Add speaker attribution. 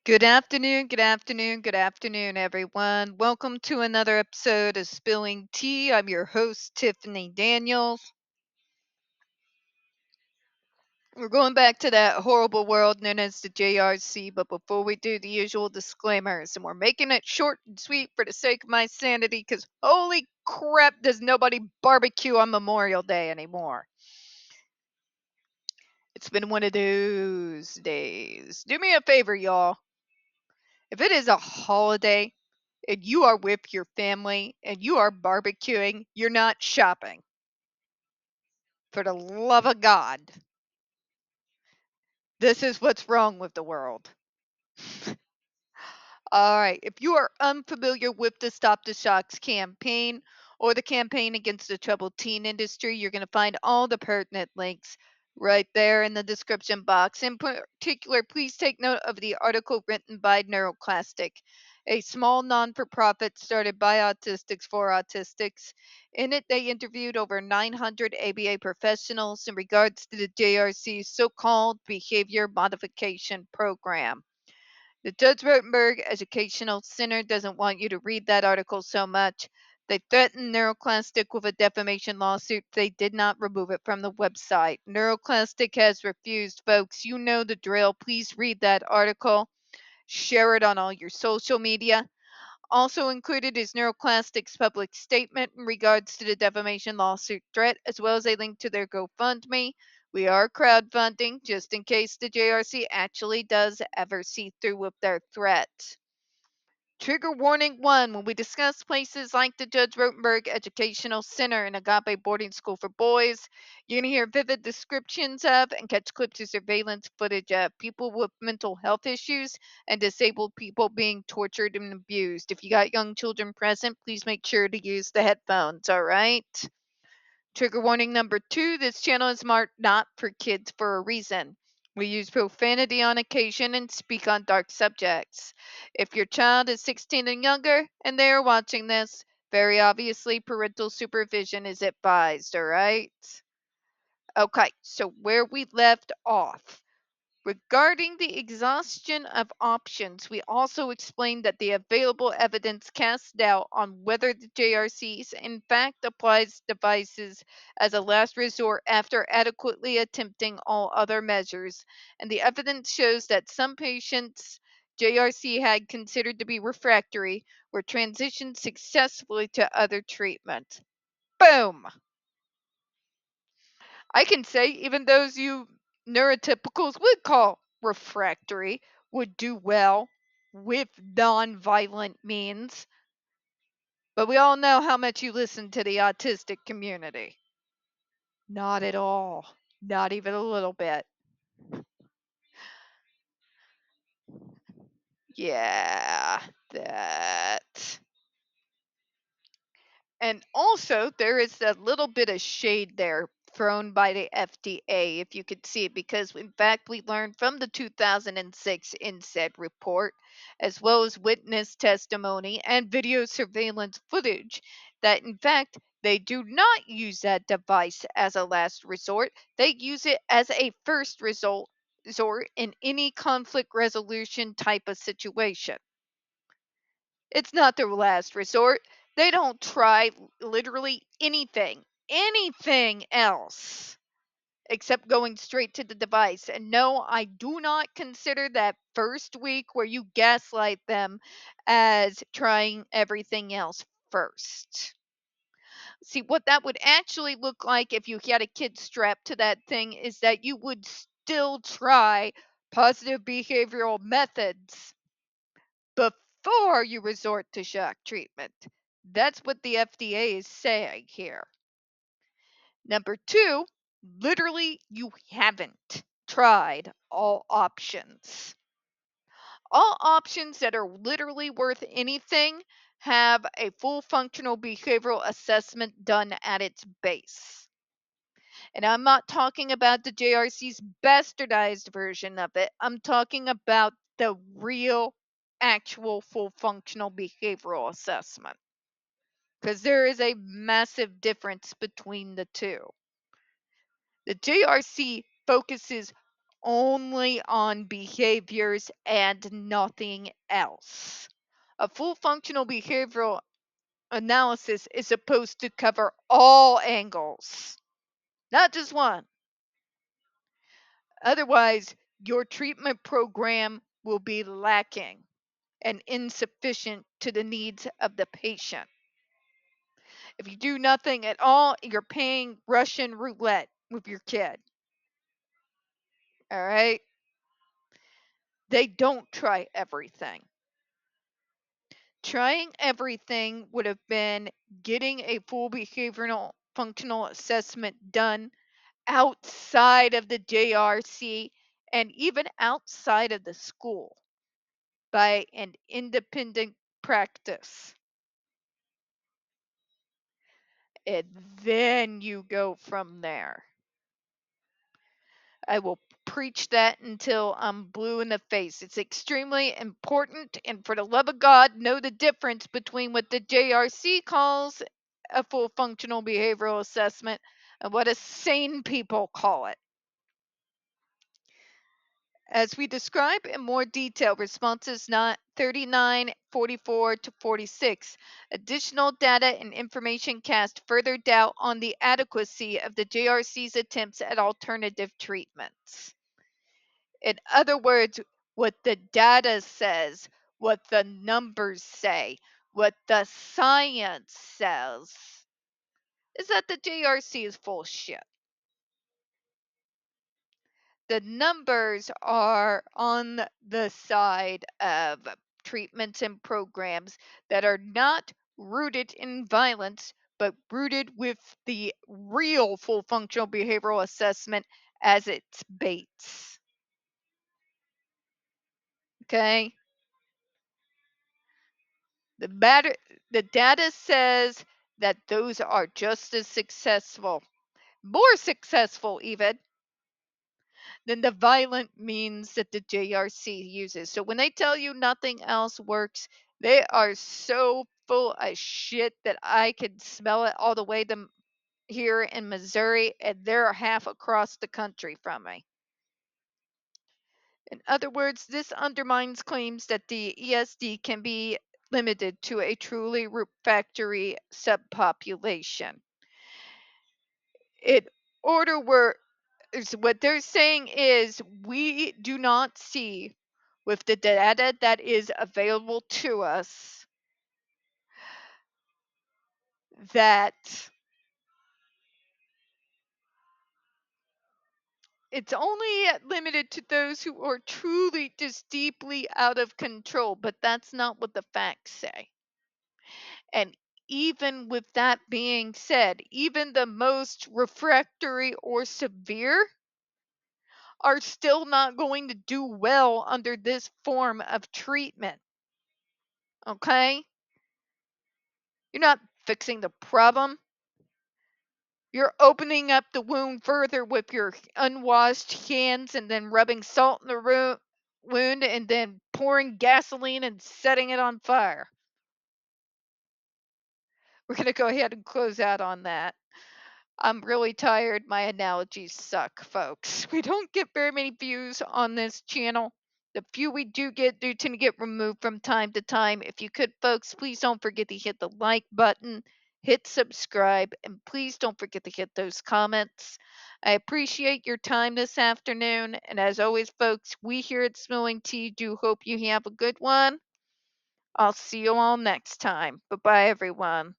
Speaker 1: Good afternoon, good afternoon, good afternoon, everyone. Welcome to another episode of Spilling Tea. I'm your host, Tiffany Daniels. We're going back to that horrible world known as the JRC, but before we do, the usual disclaimers, and we're making it short and sweet for the sake of my sanity, because holy crap, does nobody barbecue on Memorial Day anymore. It's been one of those days. Do me a favor, y'all. If it is a holiday and you are with your family and you are barbecuing, you're not shopping. For the love of God, this is what's wrong with the world. All right, if you are unfamiliar with the Stop the Shocks campaign or the campaign against the troubled teen industry, you're going to find all the pertinent links right there in the description box. In particular, please take note of the article written by NeuroClastic, a small non for profit started by autistics for autistics. In it, they interviewed over 900 ABA professionals in regards to the JRC's so called behavior modification program. The Judge Rotenberg Educational Center doesn't want you to read that article so much. They threatened NeuroClastic with a defamation lawsuit. They did not remove it from the website. NeuroClastic has refused, folks. You know the drill. Please read that article. Share it on all your social media. Also included is NeuroClastic's public statement in regards to the defamation lawsuit threat, as well as a link to their GoFundMe. We are crowdfunding just in case the JRC actually does ever see through with their threat. Trigger warning 1: when we discuss places like the Judge Rotenberg Educational Center and Agape Boarding School for Boys, you're going to hear vivid descriptions of and catch clips of surveillance footage of people with mental health issues and disabled people being tortured and abused. If you got young children present, please make sure to use the headphones, all right? Trigger warning number 2: this channel is marked not for kids for a reason. We use profanity on occasion and speak on dark subjects. If your child is 16 and younger and they are watching this, very obviously parental supervision is advised, all right? Okay, so where we left off. Regarding the exhaustion of options, we also explained that the available evidence casts doubt on whether the JRCs in fact applies devices as a last resort after adequately attempting all other measures, and the evidence shows that some patients JRC had considered to be refractory were transitioned successfully to other treatment. Boom! I can say even those you neurotypicals would call refractory would do well with non-violent means. But we all know how much you listen to the autistic community. Not at all. Not even a little bit. Yeah, that. And also, there is a little bit of shade there thrown by the FDA, if you could see it, because in fact, we learned from the 2006 INSEAD report, as well as witness testimony and video surveillance footage, that in fact, they do not use that device as a last resort. They use it as a first resort in any conflict resolution type of situation. It's not their last resort. They don't try literally anything else except going straight to the device. And no, I do not consider that first week where you gaslight them as trying everything else first. See, what that would actually look like if you had a kid strapped to that thing is that you would still try positive behavioral methods before you resort to shock treatment. That's what the FDA is saying here. Number 2, literally, you haven't tried all options. All options that are literally worth anything have a full functional behavioral assessment done at its base. And I'm not talking about the JRC's bastardized version of it. I'm talking about the real, actual, full functional behavioral assessment. Because there is a massive difference between the two. The JRC focuses only on behaviors and nothing else. A full functional behavioral analysis is supposed to cover all angles, not just one. Otherwise, your treatment program will be lacking and insufficient to the needs of the patient. If you do nothing at all, you're playing Russian roulette with your kid. All right? They don't try everything. Trying everything would have been getting a full behavioral functional assessment done outside of the JRC and even outside of the school by an independent practice. And then you go from there. I will preach that until I'm blue in the face. It's extremely important, and for the love of God, know the difference between what the JRC calls a full functional behavioral assessment and what a sane people call it. As we describe in more detail responses 39, 44 to 46, additional data and information cast further doubt on the adequacy of the JRC's attempts at alternative treatments. In other words, what the data says, what the numbers say, what the science says, is that the JRC is full of shit. The numbers are on the side of treatments and programs that are not rooted in violence, but rooted with the real full functional behavioral assessment as its baits. Okay? The data says that those are just as successful, more successful even, than the violent means that the JRC uses. So when they tell you nothing else works, they are so full of shit that I can smell it all the way to here in Missouri, and they're half across the country from me. In other words, this undermines claims that the ESD can be limited to a truly refractory subpopulation. In order where what they're saying is we do not see with the data that is available to us that it's only limited to those who are truly just deeply out of control, but that's not what the facts say. And even with that being said, even the most refractory or severe are still not going to do well under this form of treatment. Okay? You're not fixing the problem. You're opening up the wound further with your unwashed hands and then rubbing salt in the wound and then pouring gasoline and setting it on fire. We're going to go ahead and close out on that. I'm really tired. My analogies suck, folks. We don't get very many views on this channel. The few we do tend to get removed from time to time. If you could, folks, please don't forget to hit the like button, hit subscribe, and please don't forget to hit those comments. I appreciate your time this afternoon. And as always, folks, we here at Smelling Tea do hope you have a good one. I'll see you all next time. Bye-bye, everyone.